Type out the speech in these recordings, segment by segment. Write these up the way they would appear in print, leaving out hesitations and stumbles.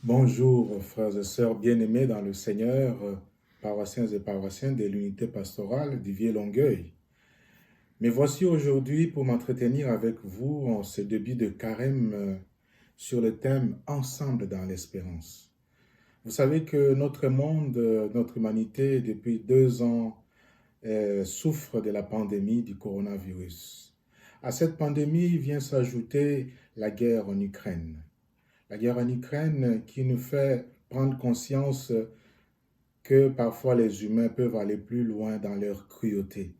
Bonjour, frères et sœurs bien-aimés dans le Seigneur, paroissiens et paroissiennes de l'unité pastorale du Vieux-Longueuil. Mais voici aujourd'hui pour m'entretenir avec vous en ce début de carême sur le thème « Ensemble dans l'espérance ». Vous savez que notre monde, notre humanité, depuis 2 ans, souffre de la pandémie du coronavirus. À cette pandémie vient s'ajouter la guerre en Ukraine. La guerre en Ukraine qui nous fait prendre conscience que parfois les humains peuvent aller plus loin dans leur cruauté.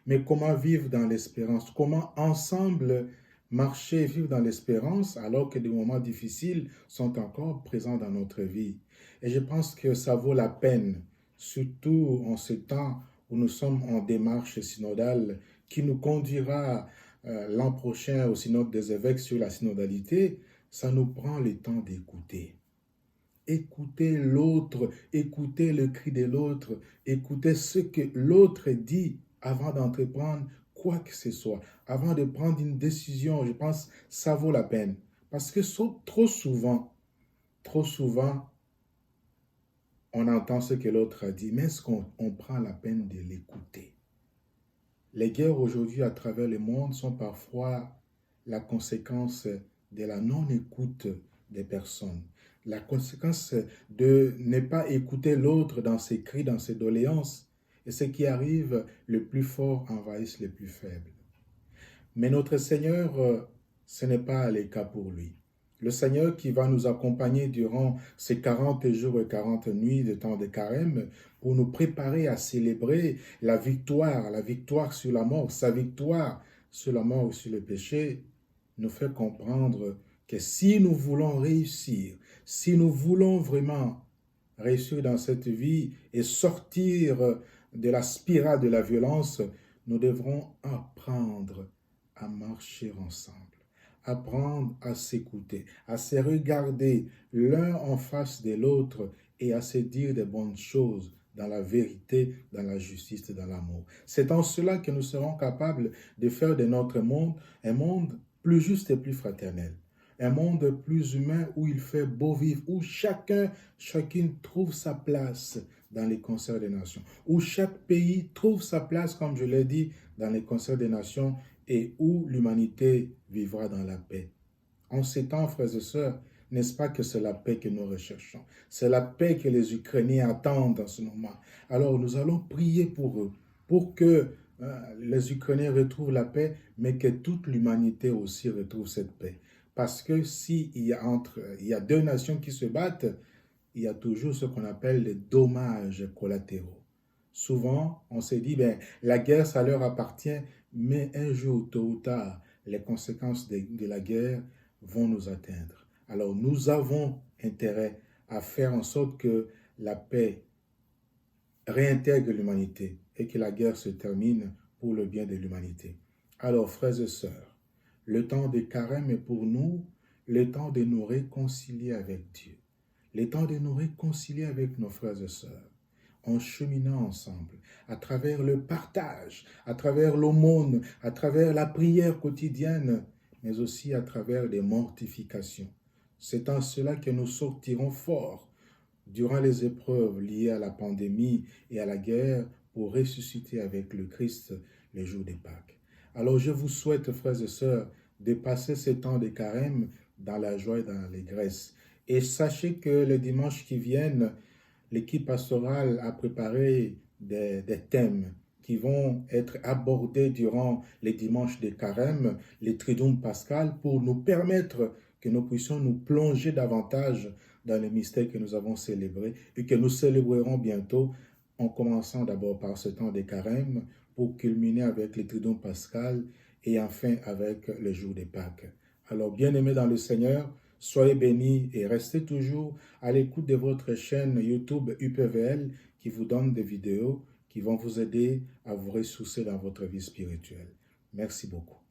Mais comment vivre dans l'espérance? Comment ensemble marcher et vivre dans l'espérance alors que des moments difficiles sont encore présents dans notre vie? Et je pense que ça vaut la peine, surtout en ce temps où nous sommes en démarche synodale qui nous conduira l'an prochain au synode des évêques sur la synodalité. Ça nous prend le temps d'écouter. Écouter l'autre, écouter le cri de l'autre, écouter ce que l'autre dit avant d'entreprendre quoi que ce soit, avant de prendre une décision. Je pense que ça vaut la peine. Parce que trop souvent, on entend ce que l'autre a dit, mais est-ce qu'on prend la peine de l'écouter? Les guerres aujourd'hui à travers le monde sont parfois la conséquence de la non-écoute des personnes, la conséquence de ne pas écouter l'autre dans ses cris, dans ses doléances, et ce qui arrive, le plus fort envahisse le plus faible. Mais notre Seigneur, ce n'est pas le cas pour lui. Le Seigneur qui va nous accompagner durant ces 40 jours et 40 nuits de temps de carême pour nous préparer à célébrer la victoire sur la mort, sa victoire sur la mort et sur le péché, nous fait comprendre que si nous voulons réussir, si nous voulons vraiment réussir dans cette vie et sortir de la spirale de la violence, nous devrons apprendre à marcher ensemble, apprendre à s'écouter, à se regarder l'un en face de l'autre et à se dire des bonnes choses dans la vérité, dans la justice et dans l'amour. C'est en cela que nous serons capables de faire de notre monde un monde plus juste et plus fraternel. Un monde plus humain où il fait beau vivre, où chacune trouve sa place dans les concerts des nations, où chaque pays trouve sa place, comme je l'ai dit, dans les concerts des nations et où l'humanité vivra dans la paix. En ces temps, frères et sœurs, n'est-ce pas que c'est la paix que nous recherchons? C'est la paix que les Ukrainiens attendent en ce moment. Alors nous allons prier pour eux, pour que les Ukrainiens retrouvent la paix, mais que toute l'humanité aussi retrouve cette paix. Parce que s'il y a 2 nations qui se battent, il y a toujours ce qu'on appelle les dommages collatéraux. Souvent, on se dit, la guerre, ça leur appartient, mais un jour, tôt ou tard, les conséquences de la guerre vont nous atteindre. Alors, nous avons intérêt à faire en sorte que la paix réintègre l'humanité et que la guerre se termine pour le bien de l'humanité. Alors, frères et sœurs, le temps de carême est pour nous le temps de nous réconcilier avec Dieu, le temps de nous réconcilier avec nos frères et sœurs, en cheminant ensemble, à travers le partage, à travers l'aumône, à travers la prière quotidienne, mais aussi à travers des mortifications. C'est en cela que nous sortirons forts durant les épreuves liées à la pandémie et à la guerre pour ressusciter avec le Christ les jours des Pâques. Alors je vous souhaite, frères et sœurs, de passer ce temps de carême dans la joie et dans l'allégresse. Et sachez que les dimanches qui viennent, l'équipe pastorale a préparé des thèmes qui vont être abordés durant les dimanches de carême, les triduum pascal, pour nous permettre que nous puissions nous plonger davantage dans les mystères que nous avons célébrés et que nous célébrerons bientôt, en commençant d'abord par ce temps de carême pour culminer avec les triduum pascal et enfin avec le jour des Pâques. Alors, bien-aimés dans le Seigneur, soyez bénis et restez toujours à l'écoute de votre chaîne YouTube UPVL qui vous donne des vidéos qui vont vous aider à vous ressourcer dans votre vie spirituelle. Merci beaucoup.